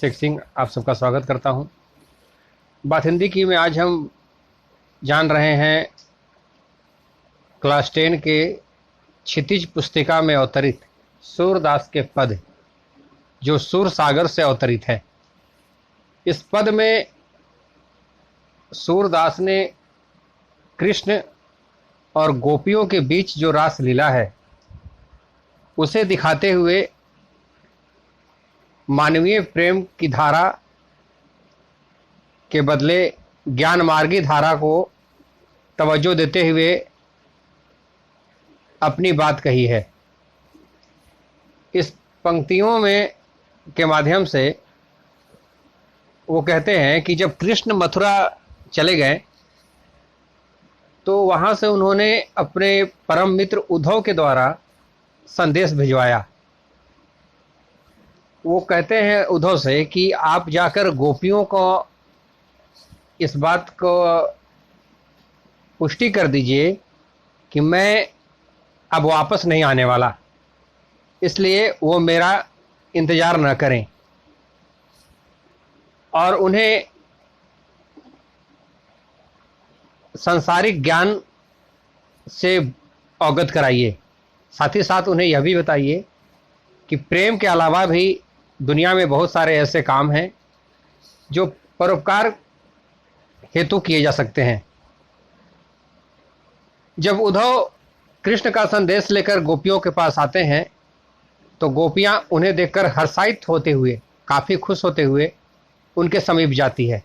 अभिषेक सिंह आप सबका स्वागत करता हूं। बात हिंदी की में आज हम जान रहे हैं क्लास 10 के क्षितिज पुस्तिका में अवतरित सूरदास के पद, जो सूर सागर से अवतरित है। इस पद में सूरदास ने कृष्ण और गोपियों के बीच जो रास लीला है उसे दिखाते हुए मानवीय प्रेम की धारा के बदले ज्ञान मार्गी धारा को तवज्जो देते हुए अपनी बात कही है। इस पंक्तियों में के माध्यम से वो कहते हैं कि जब कृष्ण मथुरा चले गए तो वहाँ से उन्होंने अपने परम मित्र उद्धव के द्वारा संदेश भिजवाया। वो कहते हैं उद्धव से कि आप जाकर गोपियों को इस बात को पुष्टि कर दीजिए कि मैं अब वापस नहीं आने वाला, इसलिए वो मेरा इंतज़ार न करें और उन्हें सांसारिक ज्ञान से अवगत कराइए। साथ ही साथ उन्हें यह भी बताइए कि प्रेम के अलावा भी दुनिया में बहुत सारे ऐसे काम हैं जो परोपकार हेतु किए जा सकते हैं। जब उद्धव कृष्ण का संदेश लेकर गोपियों के पास आते हैं तो गोपियां उन्हें देखकर हर्षायित होते हुए, काफ़ी खुश होते हुए उनके समीप जाती है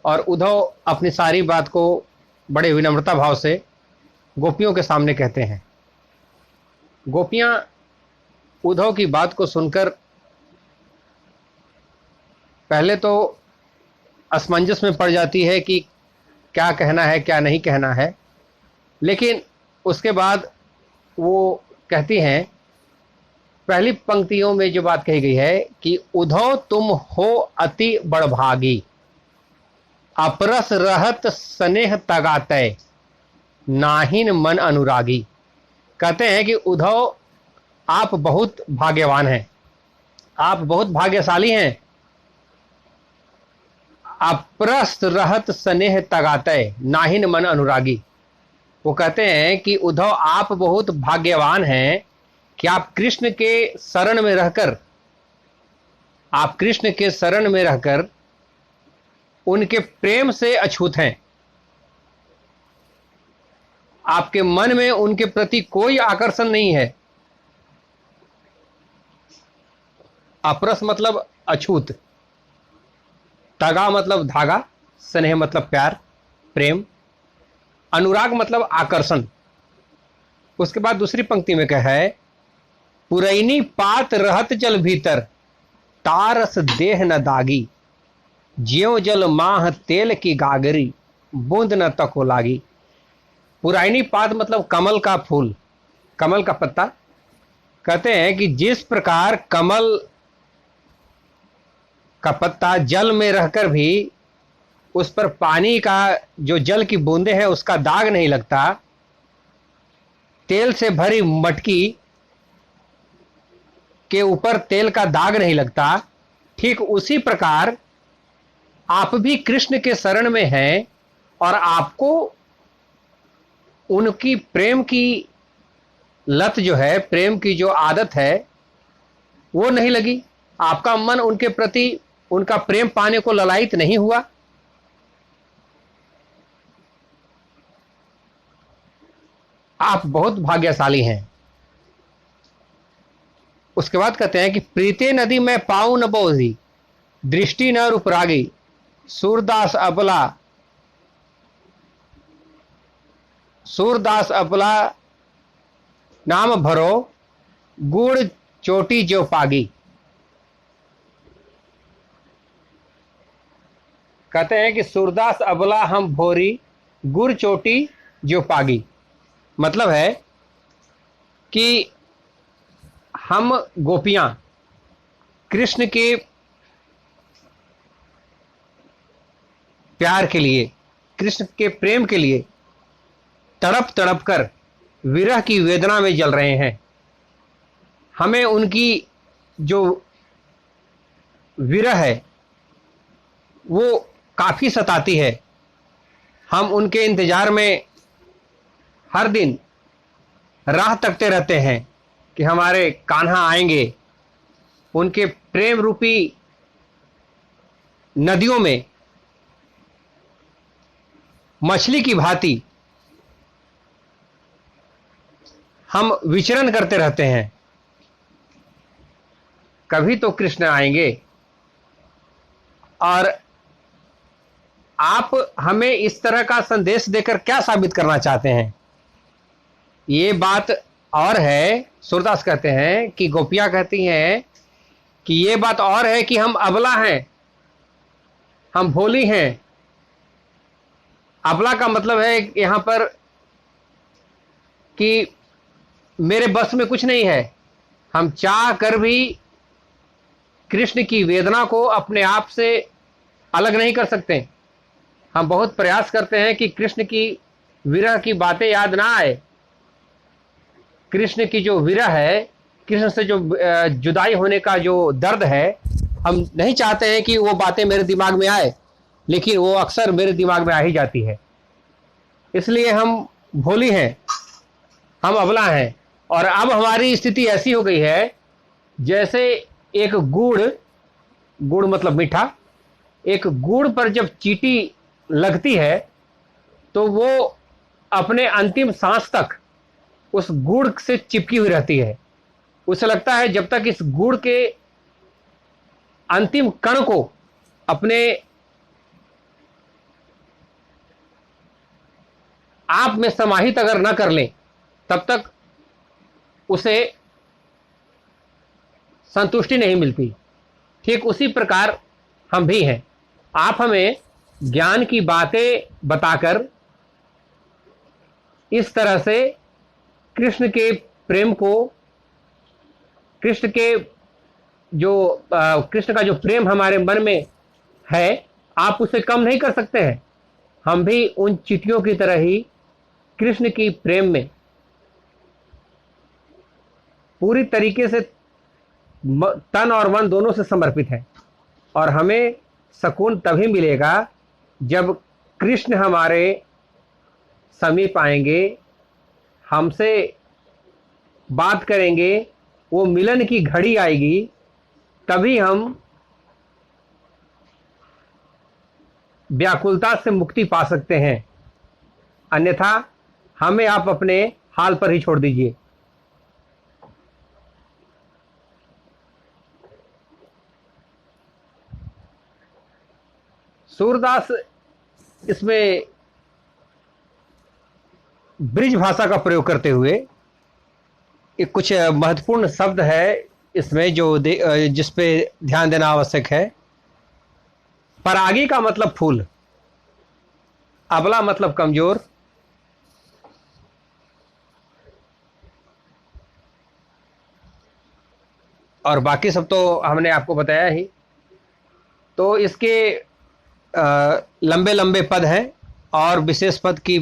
और उद्धव अपनी सारी बात को बड़े विनम्रता भाव से गोपियों के सामने कहते हैं। गोपियां उद्धव की बात को सुनकर पहले तो असमंजस में पड़ जाती है कि क्या कहना है क्या नहीं कहना है, लेकिन उसके बाद वो कहती हैं, पहली पंक्तियों में जो बात कही गई है कि उद्धव तुम हो अति बड़भागी, अपरस रहत स्नेह तगातय, नाहिन मन अनुरागी। कहते हैं कि उद्धव आप बहुत भाग्यवान हैं, आप बहुत भाग्यशाली हैं। अपरस रहत स्नेह तगातय, नाहिन मन अनुरागी। वो कहते हैं कि उद्धव आप बहुत भाग्यवान हैं कि आप कृष्ण के शरण में रहकर उनके प्रेम से अछूत हैं। आपके मन में उनके प्रति कोई आकर्षण नहीं है। अपरस मतलब अछूत, तगा मतलब धागा, स्नेह मतलब प्यार, प्रेम, अनुराग मतलब आकर्षण। उसके बाद दूसरी पंक्ति में कहा है, पुरैनी पात रहत जल भीतर, तारस देह न दागी, ज्यों जल माह तेल की गागरी, बूंद न तको लागी। पुरैनी पात मतलब कमल का फूल, कमल का पत्ता। कहते हैं कि जिस प्रकार कमल का पत्ता जल में रहकर भी उस पर पानी का जो जल की बूंदे हैं उसका दाग नहीं लगता, तेल से भरी मटकी के ऊपर तेल का दाग नहीं लगता, ठीक उसी प्रकार आप भी कृष्ण के शरण में हैं और आपको उनकी प्रेम की लत जो है, प्रेम की जो आदत है वो नहीं लगी। आपका मन उनके प्रति उनका प्रेम पाने को ललायित नहीं हुआ। आप बहुत भाग्यशाली हैं। उसके बाद कहते हैं कि प्रीते नदी में पाऊं न बोधी, दृष्टि न रूपरागी, सूरदास अपला नाम भरो, गुड़ चोटी जो पागी। कहते हैं कि सूरदास अबला हम भोरी, गुड़ चोटी जो पागी। मतलब है कि हम गोपियां कृष्ण के प्यार के लिए, कृष्ण के प्रेम के लिए तड़प तड़प कर विरह की वेदना में जल रहे हैं। हमें उनकी जो विरह है वो काफी सताती है। हम उनके इंतजार में हर दिन राह तकते रहते हैं कि हमारे कान्हा आएंगे। उनके प्रेम रूपी नदियों में मछली की भांति हम विचरण करते रहते हैं। कभी तो कृष्ण आएंगे। और आप हमें इस तरह का संदेश देकर क्या साबित करना चाहते हैं? ये बात और है, सूरदास कहते हैं कि गोपियां कहती हैं कि ये बात और है कि हम अबला हैं, हम भोली हैं। अबला का मतलब है यहां पर कि मेरे बस में कुछ नहीं है। हम चाह कर भी कृष्ण की वेदना को अपने आप से अलग नहीं कर सकते। हम बहुत प्रयास करते हैं कि कृष्ण की विरह की बातें याद ना आए। कृष्ण की जो विरह है, कृष्ण से जो जुदाई होने का जो दर्द है, हम नहीं चाहते हैं कि वो बातें मेरे दिमाग में आए, लेकिन वो अक्सर मेरे दिमाग में आ ही जाती है। इसलिए हम भोली हैं, हम अबला हैं। और अब हमारी स्थिति ऐसी हो गई है जैसे एक गुड़ मतलब मीठा, एक गुड़ पर जब चींटी लगती है तो वो अपने अंतिम सांस तक उस गुड़ से चिपकी हुई रहती है। उसे लगता है जब तक इस गुड़ के अंतिम कण को अपने आप में समाहित अगर न कर लें तब तक उसे संतुष्टि नहीं मिलती। ठीक उसी प्रकार हम भी हैं। आप हमें ज्ञान की बातें बताकर इस तरह से कृष्ण के प्रेम को, कृष्ण का जो प्रेम हमारे मन में है, आप उसे कम नहीं कर सकते हैं। हम भी उन चींटियों की तरह ही कृष्ण की प्रेम में पूरी तरीके से तन और मन दोनों से समर्पित है। और हमें सुकून तभी मिलेगा जब कृष्ण हमारे समीप आएंगे, हमसे बात करेंगे, वो मिलन की घड़ी आएगी, तभी हम व्याकुलता से मुक्ति पा सकते हैं। अन्यथा हमें आप अपने हाल पर ही छोड़ दीजिए। सूरदास इसमें ब्रिज भाषा का प्रयोग करते हुए एक कुछ महत्वपूर्ण शब्द है इसमें जो जिस पे ध्यान देना आवश्यक है। परागी का मतलब फूल, अबला मतलब कमजोर, और बाकी सब तो हमने आपको बताया ही। तो इसके लंबे लंबे पद हैं और विशेष पद की